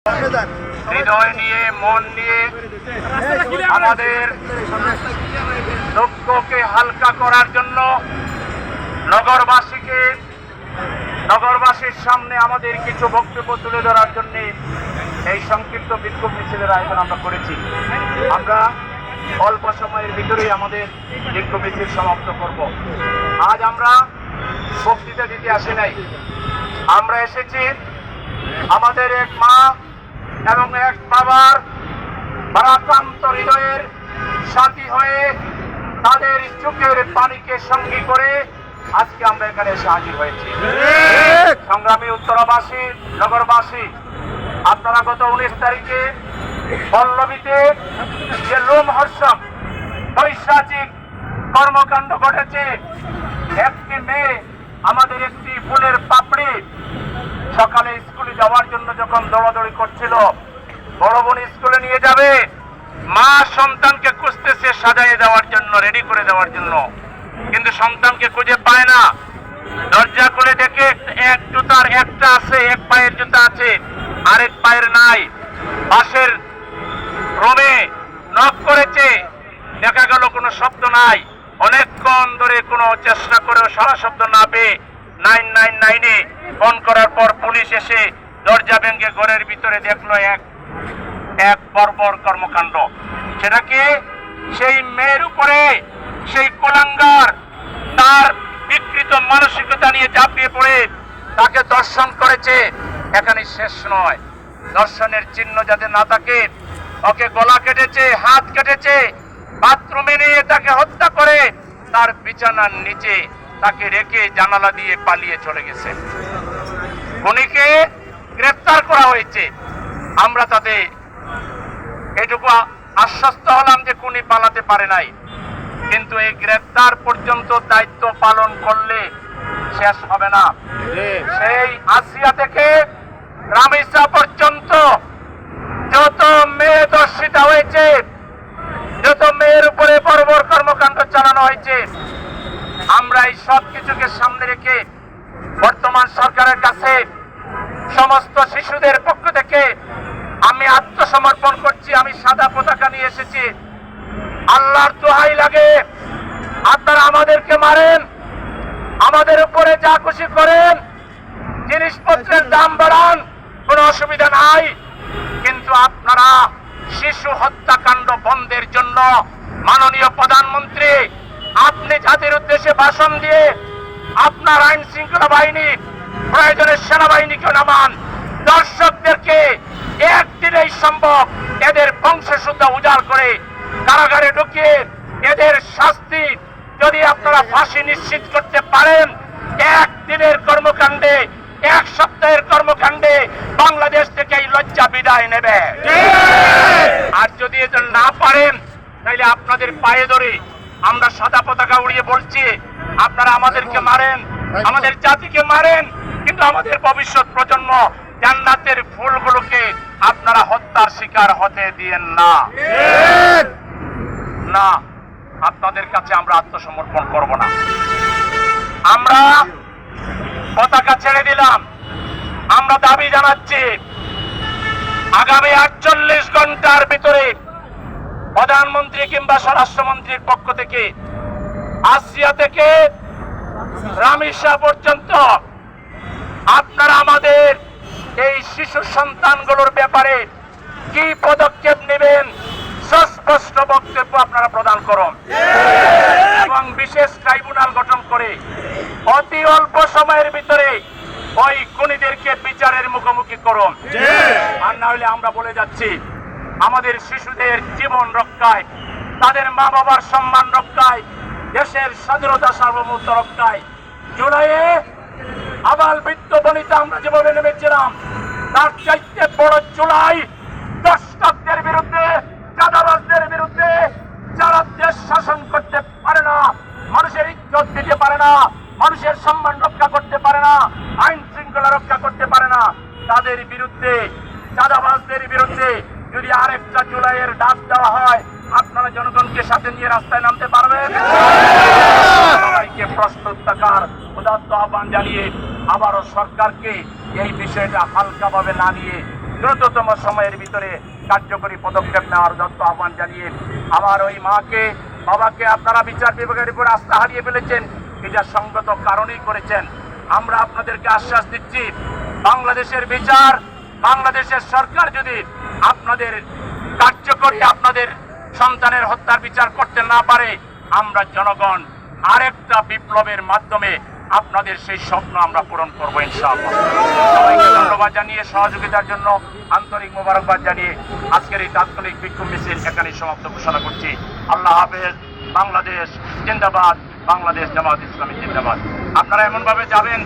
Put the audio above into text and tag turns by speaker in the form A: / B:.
A: হৃদয় নিয়ে মন নিয়ে আমাদের দুঃখকে হালকা করার জন্য নগরবাসীর সামনে আমাদের কিছু বক্তব্য তুলে ধরার জন্য এই সংক্ষিপ্ত বিক্ষোভ মিছিলের আয়োজন আমরা করেছি। আমরা অল্প সময়ের ভিতরেই আমাদের বিক্ষোভ মিছিল সমাপ্ত করব। আজ আমরা বক্তৃতা দিতে আসি নাই, আমরা এসেছি আমাদের এক মা এবং এক বাবার ভারাক্রান্ত হৃদয়ের সাথী হয়ে তাদের চোখের পানিকে সঙ্গী করে আজকে আমরা এখানে এসে হাজির হয়েছি। সংগ্রামী উত্তরাবাসী, নগরবাসী, আপনারা গত 19 তারিখে পল্লবীতে যে লোমহর্ষক পৈশাচিক কর্মকাণ্ড ঘটেছে, একটি মেয়ে আমাদের একটি ফুলের পাপড়ি সকালে স্কুলে যাওয়ার জন্য যখন দৌড়াদৌড়ি করছিল, বড় বোন স্কুলে নিয়ে যাবে, মা সন্তানকে খুঁজতেছে সাজাইয়ে দেওয়ার জন্য, রেডি করে দেওয়ার জন্য, কিন্তু সন্তানকে খুঁজে পায় না। দরজা খুলে দেখে এক জুতার একটা আছে, এক পায়ের জুতা আছে, আরেক পায়ের নাই। পাশের রুমে নক করেছে, দেখা গেল কোনো শব্দ নাই। অনেকক্ষণ ধরে কোনো চেষ্টা করেও সারা শব্দ না পেয়ে 999-এ ফোন করার পর পুলিশ এসে দরজা ভেঙে ঘরের ভিতরে দেখলো এক বর্বর কর্মকাণ্ড। সেটাকে সেই মেয়ের উপরে সেই কুলাঙ্গার তার বিকৃত মানসিকতা নিয়ে ঝাঁপিয়ে পড়ে তাকে দর্শন করেছে। এখানে শেষ নয়, দর্শনের চিহ্ন যাতে না থাকে, ওকে গলা কেটেছে, হাত কেটেছে, বাথরুমে নিয়ে তাকে হত্যা করে তার বিছানার নিচে তাকে রেখে জানালা দিয়ে পালিয়ে চলে গেছে। খুনিকে গ্রেফতার করা হয়েছে। আমরা তাতে এটুকু আশ্বস্ত হলাম যে খুনি পালাতে পারে নাই, কিন্তু এই গ্রেফতার পর্যন্ত দায়িত্ব পালন করলে শেষ হবে না। সেই আসিয়া থেকে রামেসা পর্যন্ত যত মেয়ে দর্শিতা হয়েছে, যত মেয়ের উপরে বর্বর কর্মকাণ্ড চালানো হয়েছে, আমরা এই সব কিছুকে সামনে রেখে বর্তমান সরকারের কাছে সমস্ত শিশুদের পক্ষ থেকে আমি আত্মসমর্পণ করছি। আমি সাদা পতাকা নিয়ে এসেছি। আল্লাহর দোহাই লাগে, আপনারা আমাদেরকে মারেন, আমাদের উপরে যা খুশি করেন, জিনিসপত্রের দাম বাড়ান, কোনো অসুবিধা নাই, কিন্তু আপনারা শিশু হত্যাকাণ্ড বন্ধের জন্য মাননীয় প্রধানমন্ত্রী আপনি জাতির উদ্দেশ্যে ভাষণ দিয়ে আপনার আইন শৃঙ্খলা বাহিনী, প্রয়োজনে সেনাবাহিনীকে নামান, দর্শকদেরকে একদিনেই সম্ভব এদের বংশশুদ্ধ উজাড় করে কারাগারে ঢুকিয়ে এদের শাস্তি যদি আপনারা ফাঁসি নিশ্চিত করতে পারেন, একদিনের কর্মকাণ্ডে, এক সপ্তাহের কর্মকাণ্ডে বাংলাদেশ থেকে এই লজ্জা বিদায় নেবে। আর যদি এটা না পারেন, তাহলে আপনাদের পায়ে ধরে আমরা সাদা পতাকা উড়িয়ে বলছি, আপনারা আমাদেরকে মারেন, আমাদের জাতিকে মারেন, কিন্তু আমাদের ভবিষ্যৎ প্রজন্ম জান্নাতের ফুলগুলোকে আপনারা হত্যার শিকার হতে দিয়েন না। না, আপনাদের কাছে আমরা আত্মসমর্পণ করব না। আমরা পতাকা ছেড়ে দিলাম। আমরা দাবি জানাচ্ছি, আগামী 48 ঘন্টার ভিতরে প্রধানমন্ত্রী কিংবা স্বরাষ্ট্রমন্ত্রীর পক্ষ থেকে আসিয়া থেকে রামেসা পর্যন্ত আপনারা আমাদের এই শিশু সন্তানগুলোর ব্যাপারে কি পদক্ষেপ নেবেন, সুস্পষ্ট বক্তব্য আপনারা প্রদান করুন এবং বিশেষ ট্রাইব্যুনাল গঠন করে অতি অল্প সময়ের ভিতরে ওই খুনিদেরকে বিচারের মুখোমুখি করুন। আর না হলে আমরা বলে যাচ্ছি, আমাদের শিশুদের জীবন রক্ষায়, তাদের মা বাবার সম্মান রক্ষায়, দেশের স্বাধীনতা সার্বভৌমত্ব রক্ষায় জুলাইয়ে আবাল বৃদ্ধ বনিতা আমরা যেভাবে নেমেছিলাম, তার চাইতে বড় জুলাই দর্শকদের বিরুদ্ধে, চাঁদাবাজদের বিরুদ্ধে, যারা দেশ শাসন করতে পারে না, মানুষের ইজ্জত দিতে পারে না, মানুষের সম্মান রক্ষা করতে পারে না, আইন শৃঙ্খলা রক্ষা করতে পারে না, তাদের বিরুদ্ধে, চাঁদাবাজদের বিরুদ্ধে যদি আরেকটা জুলাইয়ের ডাক দেওয়া হয়, আপনারা জনগণকে সাথে নিয়ে রাস্তায় নামতে পারবেন? সবাইকে প্রস্তুত থাকার উদাত্ত আহ্বান জানিয়ে আবারও সরকারকে এই বিষয়টা হালকাভাবে না নিয়ে দ্রুততম সময়ের ভিতরে কার্যকরী পদক্ষেপ নেওয়ার যত আহ্বান জানিয়ে আমার ওই মাকে বাবাকে আপনারা বিচার বিভাগের উপর আস্থা হারিয়ে ফেলেছেন, এটা সঙ্গত কারণেই করেছেন। আমরা আপনাদেরকে আশ্বাস দিচ্ছি, বাংলাদেশের বিচার, বাংলাদেশের সরকার যদি আপনাদের কার্যকরী আপনাদের সন্তানের হত্যার বিচার করতে না পারে, আমরা জনগণ আরেকটা বিপ্লবের মাধ্যমে আপনাদের সেই স্বপ্ন আমরা পূরণ করবো ইনশাআল্লাহ। সবাইকে ধন্যবাদ জানিয়ে, সহযোগিতার জন্য আন্তরিক মোবারকবাদ জানিয়ে আজকের এই তাৎক্ষণিক বিক্ষোভ মিছিল এখানেই সমাপ্ত ঘোষণা করছি। আল্লাহ হাফেজ। বাংলাদেশ জিন্দাবাদ, বাংলাদেশ জামাত ইসলামী জিন্দাবাদ। আপনারা এমন ভাবে যাবেন